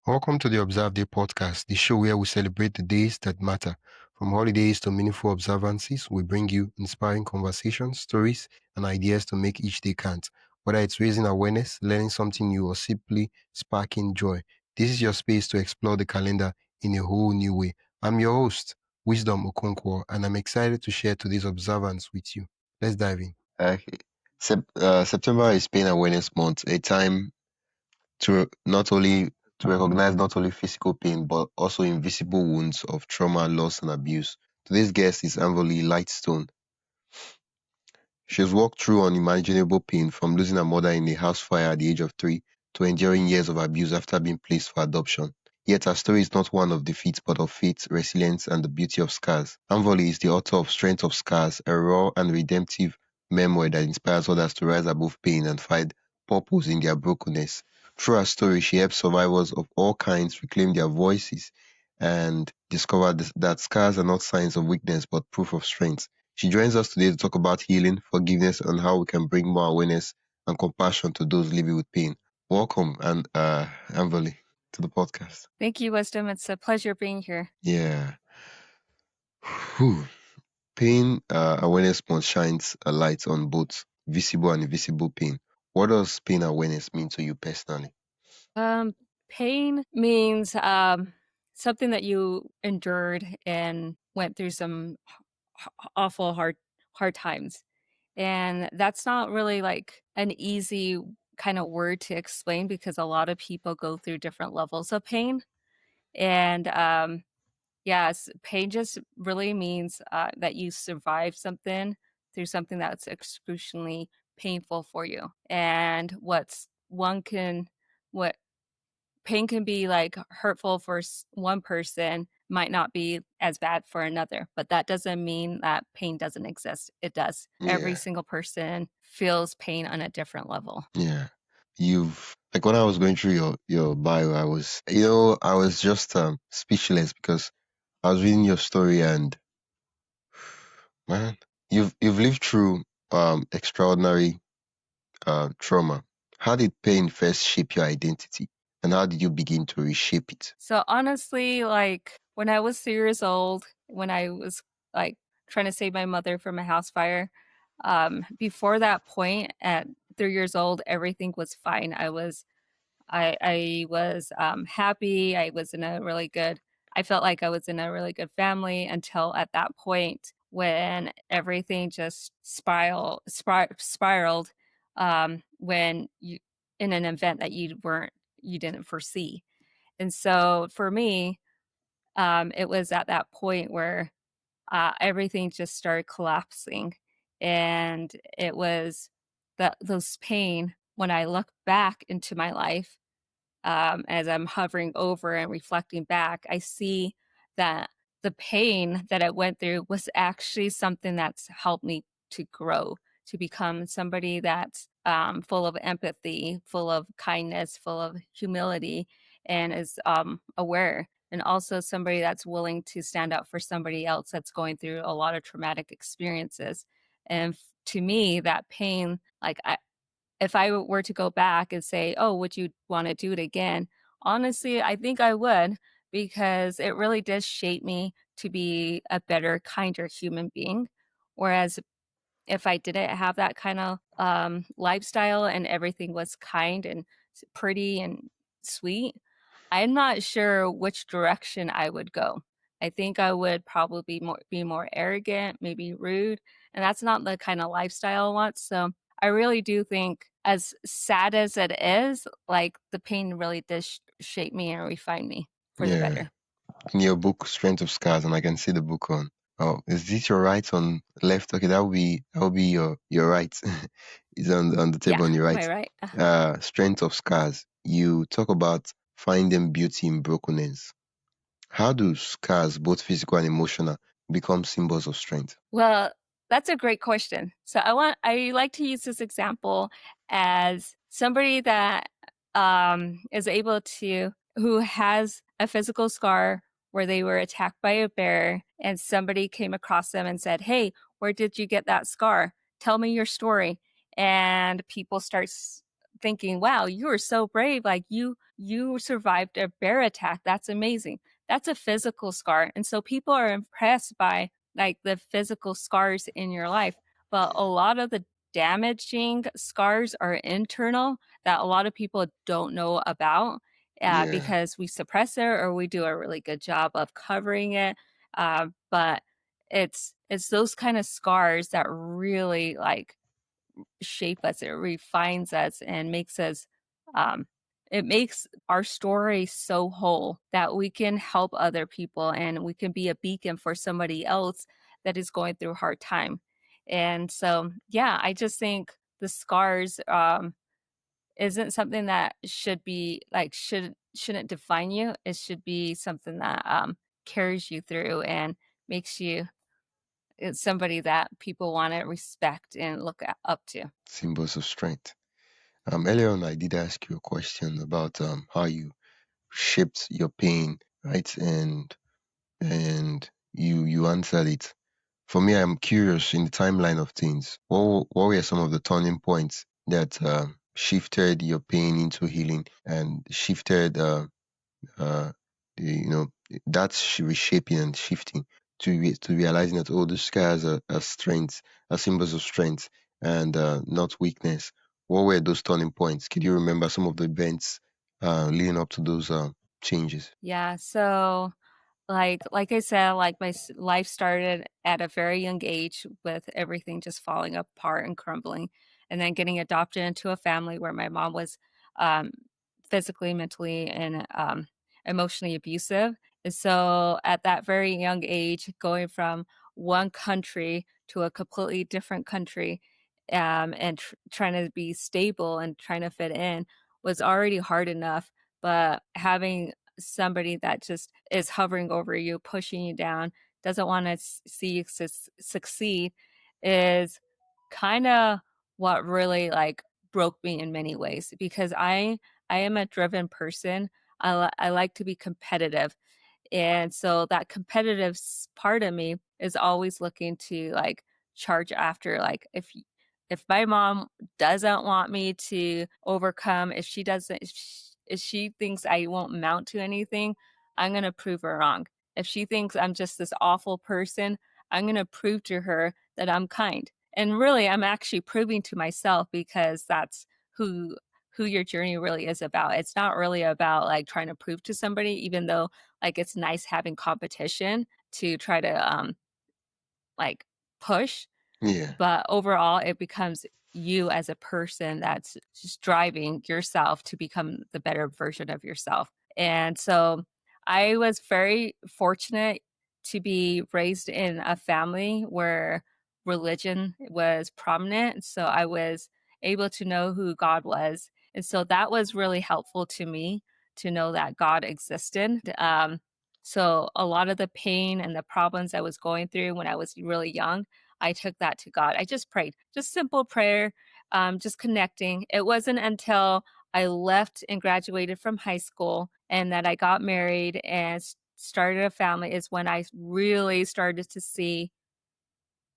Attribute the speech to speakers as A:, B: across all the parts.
A: Welcome to the Observe Day podcast, the show where we celebrate the days that matter. From holidays to meaningful observances, we bring you inspiring conversations, stories, and ideas to make each day count. Whether it's raising awareness, learning something new, or simply sparking joy, this is your space to explore the calendar in a whole new way. I'm your host, Wisdom Okonkwo, and I'm excited to share today's observance with you. Let's dive in.
B: Okay. September is Pain Awareness Month, a time to recognize not only physical pain but also invisible wounds of trauma, loss, and abuse. Today's guest is Avonley Lightstone. She's walked through unimaginable pain from losing her mother in a house fire at the age of 3 to enduring years of abuse after being placed for adoption. Yet her story is not one of defeat but of faith, resilience, and the beauty of scars. Avonley is the author of Strength of Scars, a raw and redemptive memoir that inspires others to rise above pain and find purpose in their brokenness. Through her story, she helps survivors of all kinds reclaim their voices and discover that scars are not signs of weakness but proof of strength. She joins us today to talk about healing, forgiveness, and how we can bring more awareness and compassion to those living with pain. Welcome, and Amberly, to the podcast.
C: Thank you, Wisdom. It's a pleasure being here.
B: Yeah. Whew. Pain awareness month shines a light on both visible and invisible pain. What does pain awareness mean to you personally?
C: Pain means something that you endured and went through some awful hard times. And that's not really like an easy kind of word to explain because a lot of people go through different levels of pain. And yes, pain just really means that you survived something through something that's excruciatingly painful for you. And what pain can be like hurtful for one person might not be as bad for another, but that doesn't mean that pain doesn't exist. It does. Every
B: Yeah,
C: single person feels pain on a different level.
B: yeah. You've like when I was going through your bio, I was just speechless because I was reading your story and man, you've lived through extraordinary trauma. How did pain first shape your identity, and how did you begin to reshape it?
C: So honestly, like when I was 3 years old, when I was like trying to save my mother from a house fire, before that point at 3 years old, everything was fine. I was happy. I felt like I was in a really good family until at that point when everything just spiraled when you in an event that you didn't foresee. And so for me, it was at that point where everything just started collapsing, and it was those pain when I look back into my life, as I'm hovering over and reflecting back, I see that the pain that I went through was actually something that's helped me to grow, to become somebody that's full of empathy, full of kindness, full of humility, and is aware. And also somebody that's willing to stand up for somebody else that's going through a lot of traumatic experiences. And to me, that pain, if I were to go back and say, "Oh, would you wanna do it again?" Honestly, I think I would because it really does shape me to be a better, kinder human being. Whereas if I didn't have that kinda, lifestyle and everything was kind and pretty and sweet, I'm not sure which direction I would go. I think I would probably be more arrogant, maybe rude, and that's not the kinda lifestyle I want. So I really do think as sad as it is, like, the pain really does shape me and refine me for the
B: Yeah,
C: better.
B: in your book, Strength of Scars, and I can see the book on. Oh, is this your right on left? Okay, that will be your right. It's on the table
C: Yeah,
B: on your
C: my
B: right.
C: right?
B: Strength of Scars. You talk about finding beauty in brokenness. How do scars, both physical and emotional, become symbols of strength?
C: Well, that's a great question. So I like to use this example as somebody that is able to who has a physical scar where they were attacked by a bear and somebody came across them and said, "Hey, where did you get that scar? Tell me your story." And thinking, wow, you are so brave. Like you survived a bear attack. That's amazing. That's a physical scar. And so people are impressed by like the physical scars in your life. But a lot of the damaging scars are internal that a lot of people don't know about
B: Yeah.
C: because we suppress it or we do a really good job of covering it. But it's those kind of scars that really like shape us. It refines us and makes us. It makes our story so whole that we can help other people and we can be a beacon for somebody else that is going through a hard time. And so, yeah, I just think the scars isn't something that should be like shouldn't define you. It should be something that carries you through and makes you somebody that people want to respect and look up to.
B: Symbols of strength. Earlier on, I did ask you a question about how you shaped your pain, right? And you answered it. For me, I'm curious in the timeline of things. What were some of the turning points that shifted your pain into healing and shifted uh, you know, that's reshaping and shifting to realizing that all the scars are strengths, are symbols of strength and not weakness. What were those turning points? Can you remember some of the events leading up to those changes?
C: Yeah, so like I said, like my life started at a very young age with everything just falling apart and crumbling, and then getting adopted into a family where my mom was um, physically, mentally, and emotionally abusive. And so, at that very young age, going from one country to a completely different country, and trying to be stable and trying to fit in was already hard enough. But having somebody that just is hovering over you, pushing you down, doesn't want to see you succeed is kind of what really like broke me in many ways because I am a driven person. I like to be competitive. And so that competitive part of me is always looking to like charge after like if my mom doesn't want me to overcome, if she doesn't if she thinks I won't mount to anything, I'm going to prove her wrong. If she thinks I'm just this awful person, I'm going to prove to her that I'm kind. And really I'm actually proving to myself because that's who your journey really is about. It's not really about like trying to prove to somebody even though like it's nice having competition to try to like push,
B: Yeah.
C: but overall it becomes you as a person that's just driving yourself to become the better version of yourself. And so I was very fortunate to be raised in a family where religion was prominent. So I was able to know who God was. And so that was really helpful to me to know that God existed. So a lot of the pain and the problems I was going through when I was really young, I took that to God. I just prayed, just simple prayer, just connecting. It wasn't until I left and graduated from high school and that I got married and started a family is when I really started to see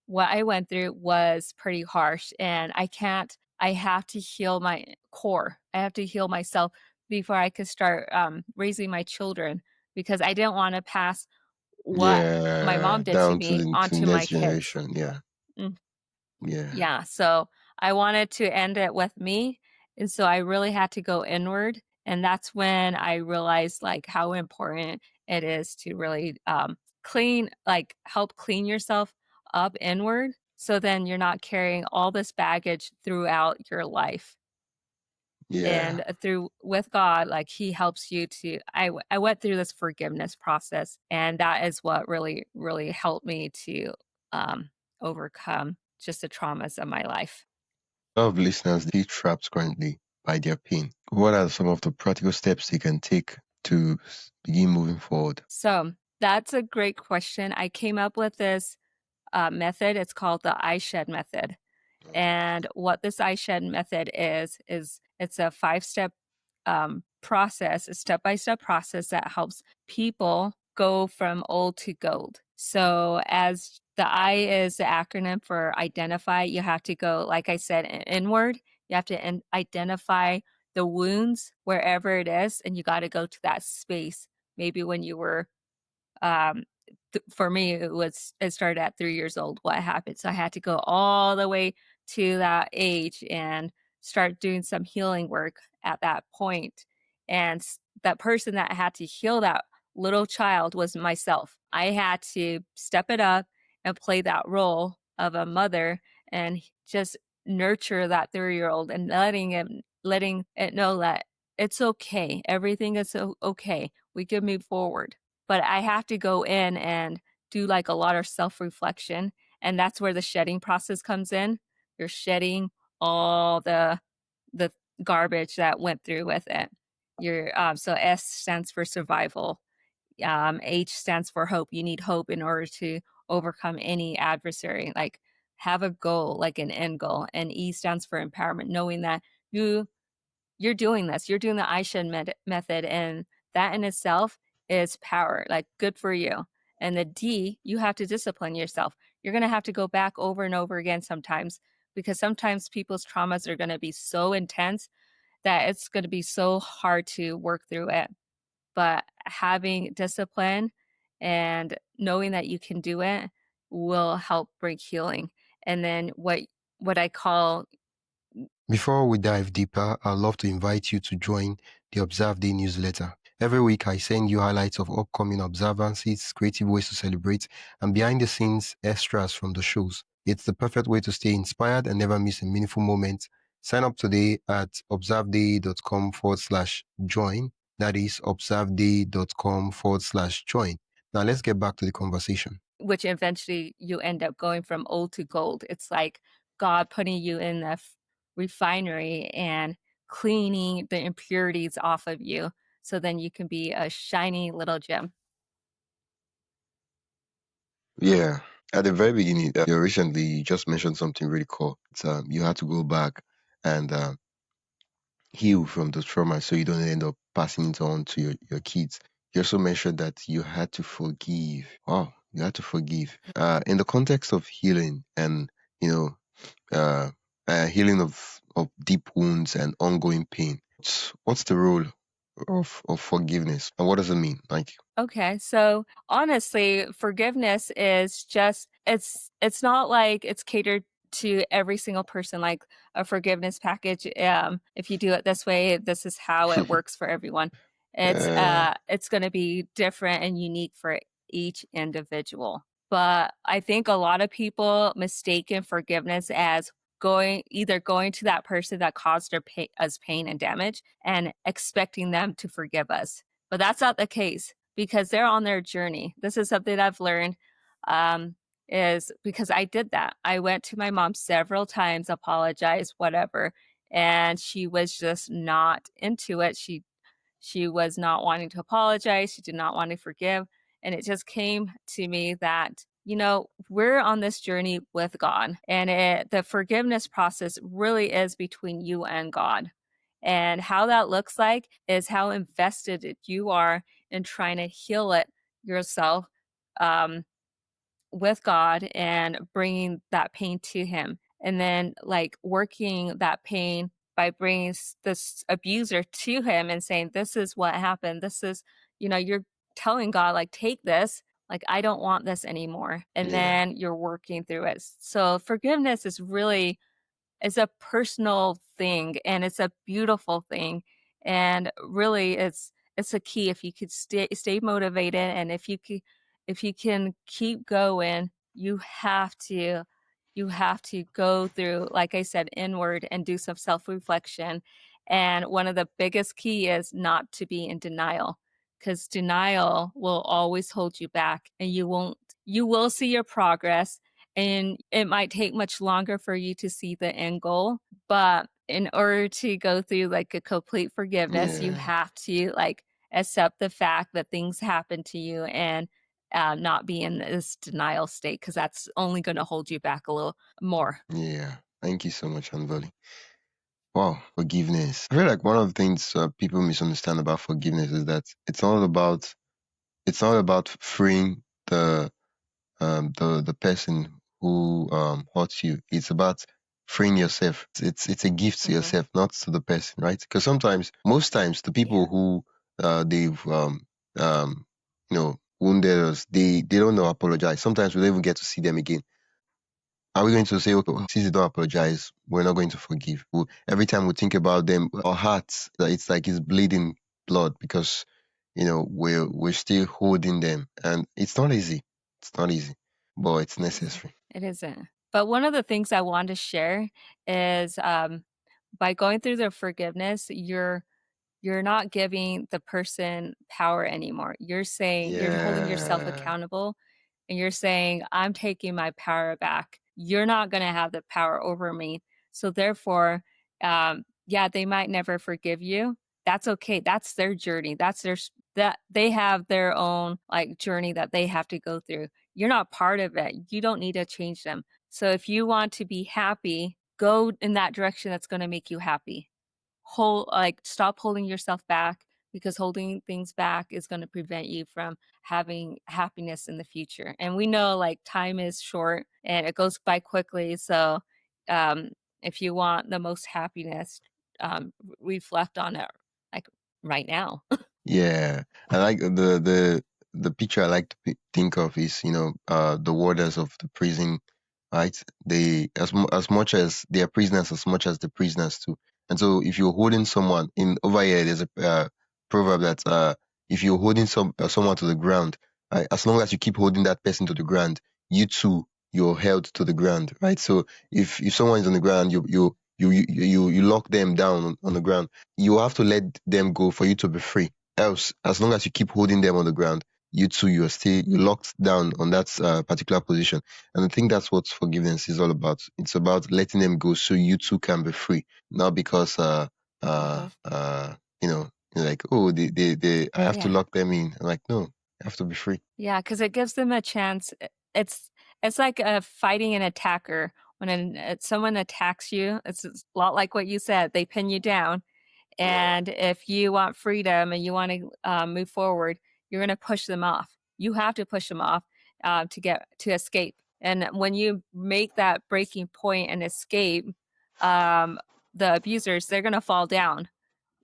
C: what I went through was pretty harsh. And I have to heal my core. I have to heal myself before I could start raising my children because I didn't want to pass what my
B: Yeah.
C: mom did to
B: Down to
C: me
B: the
C: onto my
B: next
C: kids.
B: generation. Yeah.
C: Mm.
B: Yeah.
C: Yeah, so I wanted to end it with me, and so I really had to go inward, and that's when I realized, like, how important it is to really, help clean yourself up inward, so then you're not carrying all this baggage throughout your life,
B: Yeah.
C: and through with God, like, He helps you to I went through this forgiveness process, and that is what really, really helped me to, overcome just the traumas of my life.
B: A lot of listeners they feel trapped currently by their pain. What are some of the practical steps they can take to begin moving forward?
C: So that's a great question. I came up with this method. It's called the EYESHAD method. And what this EYESHAD method is it's a 5-step process, a step-by-step process that helps people go from old to gold. So as the I is the acronym for identify, you have to go, like I said, inward You have to identify the wounds wherever it is, and you got to go to that space. Maybe when you were um, for me, it started at 3 years old, what happened. So I had to go all the way to that age and start doing some healing work at that point. And that person that had to heal that little child was myself. I had to step it up and play that role of a mother and just nurture that 3-year-old and letting it know that it's okay. Everything is okay. We can move forward. But I have to go in and do like a lot of self-reflection, and that's where the shedding process comes in. You're shedding all the garbage that went through with it. So S stands for survival. H stands for hope. You need hope in order to overcome any adversary. Like have a goal, like an end goal. And E stands for empowerment, knowing that you're doing this. You're doing the EYESHAD method, and that in itself is power. Like good for you. And the D, you have to discipline yourself. You're going to have to go back over and over again sometimes, because sometimes people's traumas are going to be so intense that it's going to be so hard to work through it. But having discipline and knowing that you can do it will help bring healing. And then what I call
A: Before we dive deeper, I'd love to invite you to join the Observe Day newsletter. Every week, I send you highlights of upcoming observances, creative ways to celebrate, and behind-the-scenes extras from the shows. It's the perfect way to stay inspired and never miss a meaningful moment. Sign up today at observeday.com/join. That is observeday.com/join. Now, let's get back to the conversation.
C: which eventually you end up going from old to gold. It's like God putting you in the refinery and cleaning the impurities off of you, so then you can be a shiny little gem.
B: Yeah. At the very beginning, you just mentioned something really cool. It's, you had to go back and heal from the trauma so you don't end up passing it on to your kids. You also mentioned that you had to forgive. Wow, you had to forgive. In the context of healing and, you know, healing of deep wounds and ongoing pain, what's the role of forgiveness and what does it mean? Like,
C: Okay, so honestly, forgiveness is just it's not like it's catered to every single person, like a forgiveness package. If you do it this way, this is how it works for everyone. It's going to be different and unique for each individual. But I think a lot of people mistaken forgiveness as either going to that person that caused us pain and damage and expecting them to forgive us. But that's not the case, because they're on their journey. This is something I've learned, is because I did that. I went to my mom several times, apologized, whatever, and she was just not into it. She was not wanting to apologize. She did not want to forgive. And it just came to me that, we're on this journey with God, and the forgiveness process really is between you and God. And how that looks like is how invested you are in trying to heal it yourself, um, with God and bringing that pain to Him. And then, like, working that pain by bringing this abuser to Him and saying, this is what happened. This is, you're telling God, like, take this. Like, I don't want this anymore. And
B: yeah,
C: then you're working through it. So, forgiveness is really it's a personal thing, and it's a beautiful thing, and really it's a key. If you could stay motivated, and if you can keep going, you have to go through, like I said, inward and do some self-reflection. And one of the biggest key is not to be in denial, because denial will always hold you back, and you will see your progress, and it might take much longer for you to see the end goal. But in order to go through like a complete forgiveness, you
B: yeah,
C: have to like accept the fact that things happen to you, and not be in this denial state, because that's only going to hold you back a little more.
B: yeah. Thank you so much, Anvali. Wow, forgiveness. I feel like one of the things people misunderstand about forgiveness is that it's not about freeing the person who hurts you. It's about freeing yourself. It's a gift to
C: Mm-hmm.
B: yourself, not to the person, right? Because most times, the people who they've wounded us, they don't know how to apologize. Sometimes we don't even get to see them again. Are we going to say, okay, since they don't apologize, we're not going to forgive? Every time we think about them, our hearts, it's like it's bleeding blood because we're still holding them, and it's not easy. It's not easy, but it's necessary.
C: It isn't. But one of the things I want to share is by going through the forgiveness, you're not giving the person power anymore. You're saying you're holding yourself
B: Yeah,
C: accountable and you're saying, I'm taking my power back. You're not going to have the power over me. So therefore, yeah, they might never forgive you. That's okay. That's their journey. That they have their own like journey that they have to go through. You're not part of it. You don't need to change them. So if you want to be happy, go in that direction that's going to make you happy. Stop holding yourself back, because holding things back is going to prevent you from having happiness in the future. And we know like time is short and it goes by quickly. So um, if you want the most happiness, reflect on it like right now.
B: yeah. I like the picture I like to think of is the warders of the prison, right? They as much as they are prisoners, as much as the prisoners too. And so if you're holding someone in over here, there's a proverb that if you're holding someone to the ground, as long as you keep holding that person to the ground, you too you're held to the ground, right? So if someone is on the ground, you lock them down on the ground. You have to let them go for you to be free. Else, as long as you keep holding them on the ground, you too you're locked down on that particular position. And I think that's what forgiveness is all about. It's about letting them go so you too can be free. Not because
C: Hmm.
B: you're like, oh, they I have to
C: Yeah.
B: lock them in. I'm like, no, I have to be free.
C: Yeah, because it gives them a chance. It's like fighting an attacker. When someone attacks you, it's a lot like what you said. They pin you down, and if you want freedom and you want to move forward, you're going to push them off. You have to push them off to escape. And when you make that breaking point and escape, um, the abusers, they're going to fall down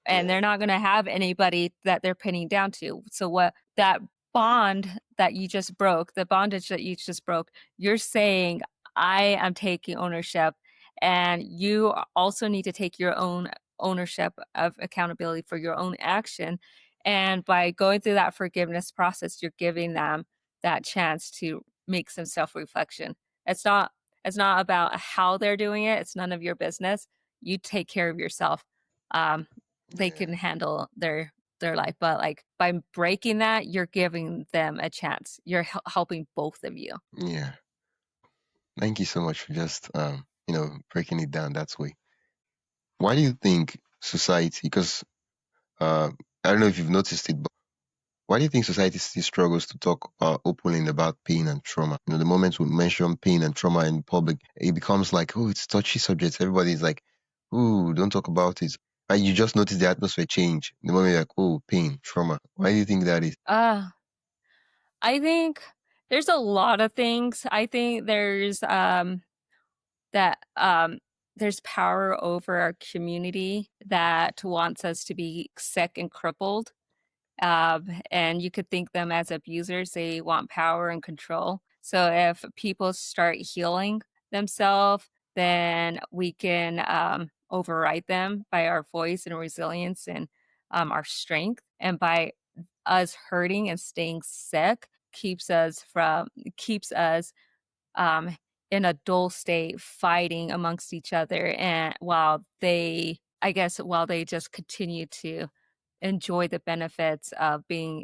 C: and
B: Yeah,
C: they're not going to have anybody that they're pinning down to. So what that bond that you just broke, the bondage that you just broke, you're saying, I am taking ownership, and you also need to take your own ownership of accountability for your own action. And by going through that forgiveness process, you're giving them that chance to make some self-reflection. It's not it's not about how they're doing it. It's none of your business. You take care of yourself. Um, they
B: yeah,
C: can handle their life, but like by breaking that, you're giving them a chance. You're helping both of you.
B: yeah. Thank you so much for just breaking it down that way. Why do you think society? Because uh, I don't know if you've noticed it, but why do you think society still struggles to talk openly about pain and trauma? The moment we mention pain and trauma in public, it becomes like, oh, it's touchy subjects. Everybody's like, ooh, don't talk about it. And you just notice the atmosphere change. The moment you're like, oh, pain, trauma. Why do you think that is?
C: I think there's a lot of things. I think that there's power over our community that wants us to be sick and crippled. And you could think them as abusers. They want power and control. So if people start healing themselves, then we can override them by our voice and resilience and our strength. And by us hurting and staying sick keeps us um, in a dull state, fighting amongst each other, and while they just continue to enjoy the benefits of being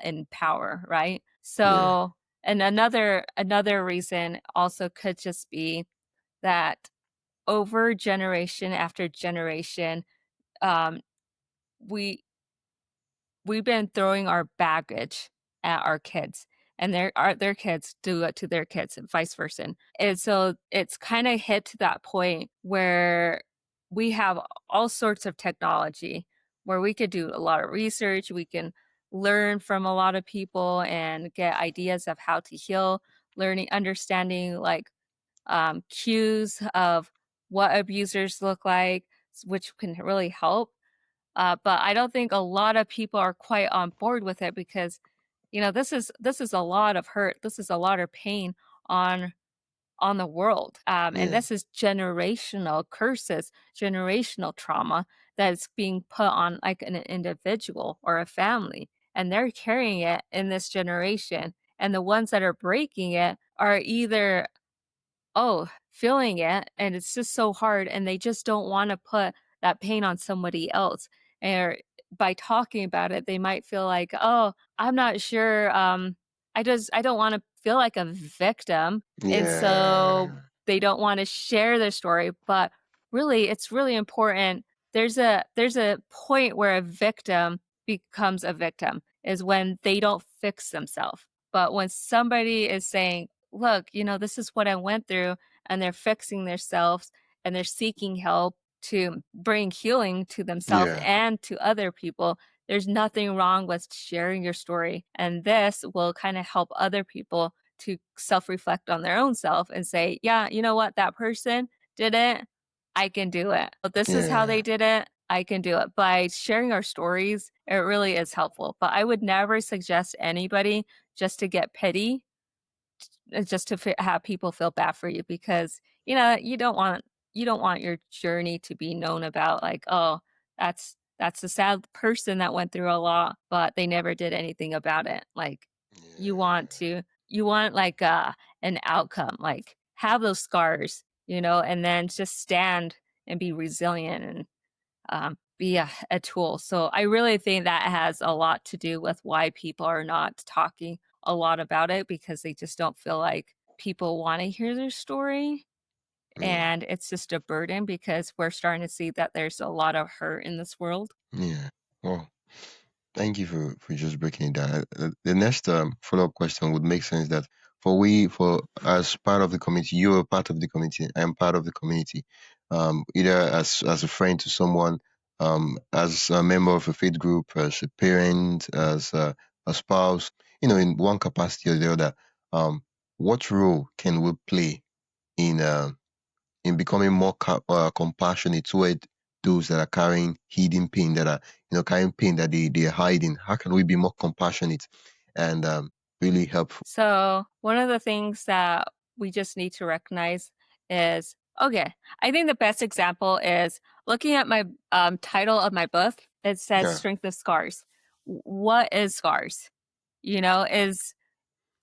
C: in power, right?
B: Yeah,
C: So, and another reason also could just be that over generation after generation, um, we we've been throwing our baggage at our kids, and their kids do it to their kids and vice versa. And so it's kind of hit to that point where we have all sorts of technology where we could do a lot of research, we can learn from a lot of people and get ideas of how to heal, understanding like cues of what abusers look like, which can really help. But I don't think a lot of people are quite on board with it because, this is a lot of hurt. This is a lot of pain on on the world. And
B: Yeah.
C: this is generational curses, generational trauma that's being put on like an individual or a family. And they're carrying it in this generation. And the ones that are breaking it are either feeling it, and it's just so hard, and they just don't wanna put that pain on somebody else, or by talking about it, they might feel like, "Oh, I'm not sure, I don't wanna feel like a victim," and so
B: Yeah.
C: they don't wanna share their story, but really, it's really important. There's a point where a victim becomes a victim, is when they don't fix themselves. But when somebody is saying, "Look, this is what I went through," and they're fixing themselves and they're seeking help to bring healing to themselves
B: Yeah.
C: and to other people, there's nothing wrong with sharing your story. And this will kind of help other people to self reflect on their own self and say, yeah, you know what? That person did it. I can do it. But this is how they
B: Yeah.
C: did it. I can do it. By sharing our stories, it really is helpful. But I would never suggest anybody just to get pity, just to have people feel bad for you, because you don't want your journey to be known about like, oh, that's a sad person that went through a lot, but they never did anything about it. Like, you want
B: Yeah.
C: to you want like an outcome, like have those scars, and then just stand and be resilient and be a tool. So I really think that has a lot to do with why people are not talking a lot about it, because they just don't feel like people want to hear their story.
B: Yeah.
C: And it's just a burden because we're starting to see that there's a lot of hurt in this world.
B: Yeah. Well, thank you for just breaking it down. The next follow-up question would make sense that for as part of the community, you are part of the community, I am part of the community. Either as a friend to someone, as a member of a faith group, as a parent, as a spouse, in one capacity or the other. What role can we play in becoming more compassionate toward those that are carrying hidden pain, that are carrying pain that they're hiding? How can we be more compassionate and really helpful?
C: So, one of the things that we just need to recognize is, okay, I think the best example is looking at my title of my book. It says
B: Yeah.
C: Strength of Scars. What is scars? Is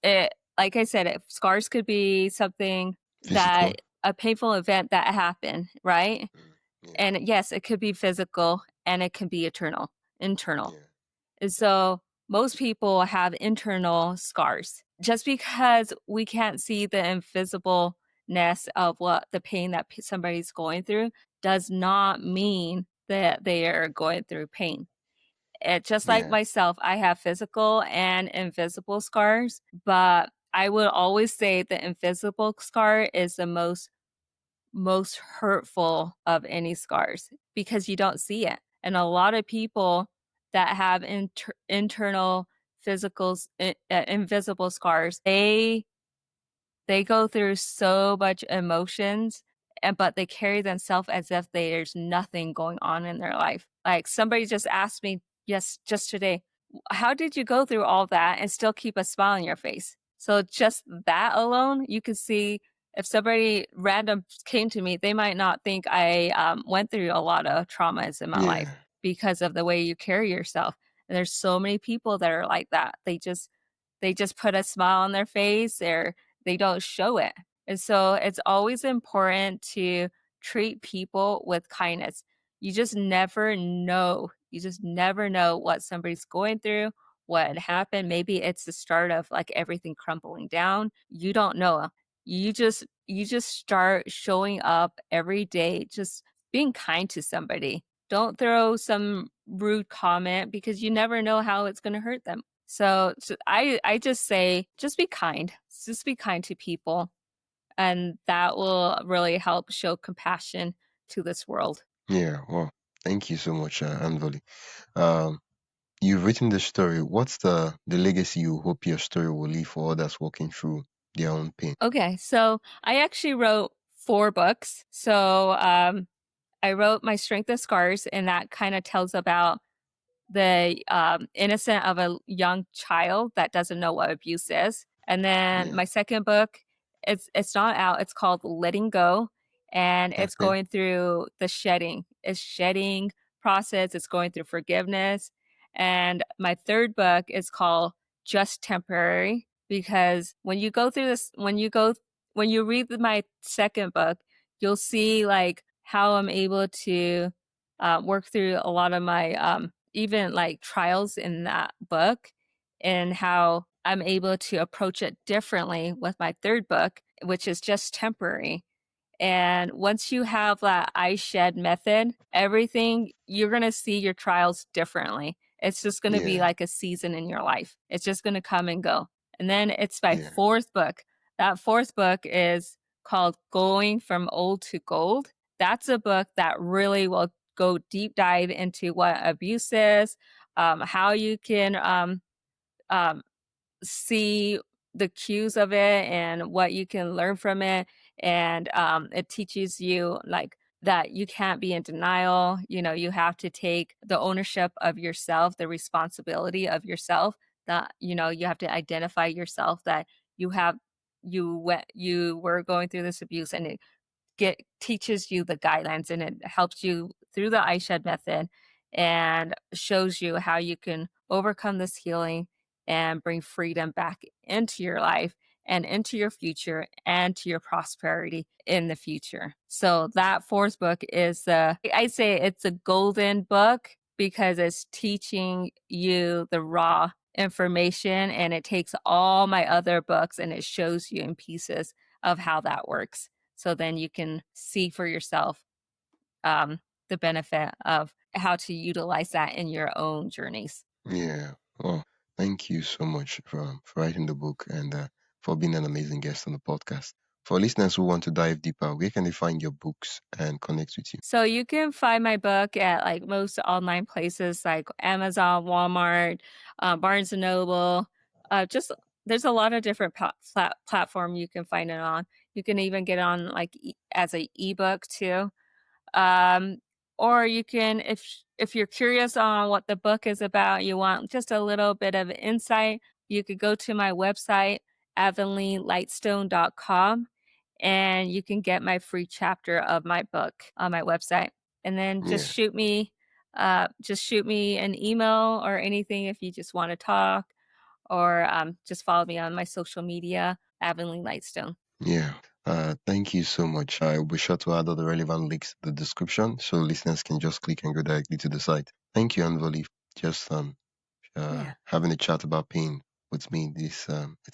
C: it, like I said, scars could be something
B: Physical.
C: that a painful event that happened, right?
B: Mm, yeah.
C: And yes, it could be physical and it can be internal.
B: Yeah.
C: And so most people have internal scars. Just because we can't see the invisibleness of what the pain that somebody's going through does not mean that they are going through pain. Just like
B: Yeah.
C: myself, I have physical and invisible scars, but I would always say the invisible scar is the most hurtful of any scars because you don't see it. And a lot of people that have internal physical invisible scars, they go through so much emotions, but they carry themselves as if there's nothing going on in their life. Like, somebody just asked me, yes, just today, how did you go through all that and still keep a smile on your face? So just that alone, you can see, if somebody random came to me, they might not think I went through a lot of traumas in my life
B: Yeah.
C: because of the way you carry yourself. And there's so many people that are like that. They just put a smile on their face, or they don't show it. And so it's always important to treat people with kindness. You just never know. You just never know what somebody's going through, what happened. Maybe it's the start of like everything crumbling down. You don't know. You just start showing up every day, just being kind to somebody. Don't throw some rude comment because you never know how it's going to hurt them. So I just say, just be kind. Just be kind to people, and that will really help show compassion to this world.
B: Yeah. Well, thank you so much, Anvali. Um, you've written the story. What's the legacy you hope your story will leave for others walking through their own pain?
C: Okay, so I actually wrote 4 books. So I wrote My Strength of Scars, and that kind of tells about the innocent of a young child that doesn't know what abuse is. And then
B: Yeah.
C: my second book, it's not out. It's called Letting Go, and it's
B: Okay.
C: going through the shedding. It's shedding process. It's going through forgiveness. And my third book is called Just Temporary, because when you go through this, when you read my second book, you'll see like how I'm able to work through a lot of my even like trials in that book, and how I'm able to approach it differently with my third book, which is Just Temporary. And once you have that EYESHAD method, everything you're going to see your trials differently. It's just going to be
B: Yeah.
C: like a season in your life. It's just going to come and go. And then it's my
B: Yeah.
C: fourth book. That fourth book is called Going from Old to Gold. That's a book that really will go deep dive into what abuse is, how you can um, see the cues of it and what you can learn from it. And it teaches you like that you can't be in denial. You know, you have to take the ownership of yourself, the responsibility of yourself. That, you know, you have to identify yourself that you have you were going through this abuse, and it teaches you the guidelines, and it helps you through the EYESHAD method and shows you how you can overcome this healing and bring freedom back into your life and into your future and to your prosperity in the future. So that fourth book is I say it's a golden book because it's teaching you the raw information, and it takes all my other books and it shows you in pieces of how that works. So then you can see for yourself the benefit of how to utilize that in your own journeys.
B: Yeah. Well, thank you so much for writing the book and for being an amazing guest on the podcast. For listeners who want to dive deeper, where can they find your books and connect with you?
C: So you can find my book at like most online places like Amazon, Walmart, Barnes and Noble. Just there's a lot of different platform you can find it on. You can even get on like as a ebook too. Um, or you can, if you're curious on what the book is about, you want just a little bit of insight, you could go to my website, avonleylightstone.com, and you can get my free chapter of my book on my website. And then
B: Yeah.
C: just shoot me an email or anything if you just want to talk, or just follow me on my social media, Avonley Lightstone.
B: Yeah. Thank you so much. I will be sure to add all the relevant links in the description so listeners can just click and go directly to the site. Thank you, Anvali, just
C: Yeah.
B: having a chat about pain with me. It's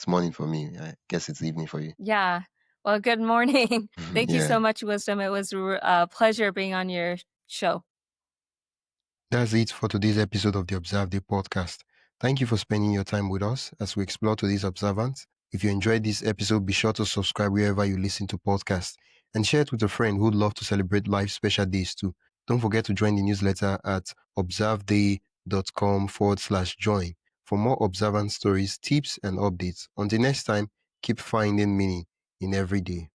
B: morning for me. I guess it's evening for you.
C: Yeah. Well, good morning. Thank you
B: Yeah.
C: so much, Wisdom. It was a pleasure being on your show.
A: That's it for today's episode of the Observe Day podcast. Thank you for spending your time with us as we explore today's observance. If you enjoyed this episode, be sure to subscribe wherever you listen to podcasts and share it with a friend who'd love to celebrate life's special days too. Don't forget to join the newsletter at observeday.com/join for more observance stories, tips, and updates. Until next time, keep finding meaning in every day.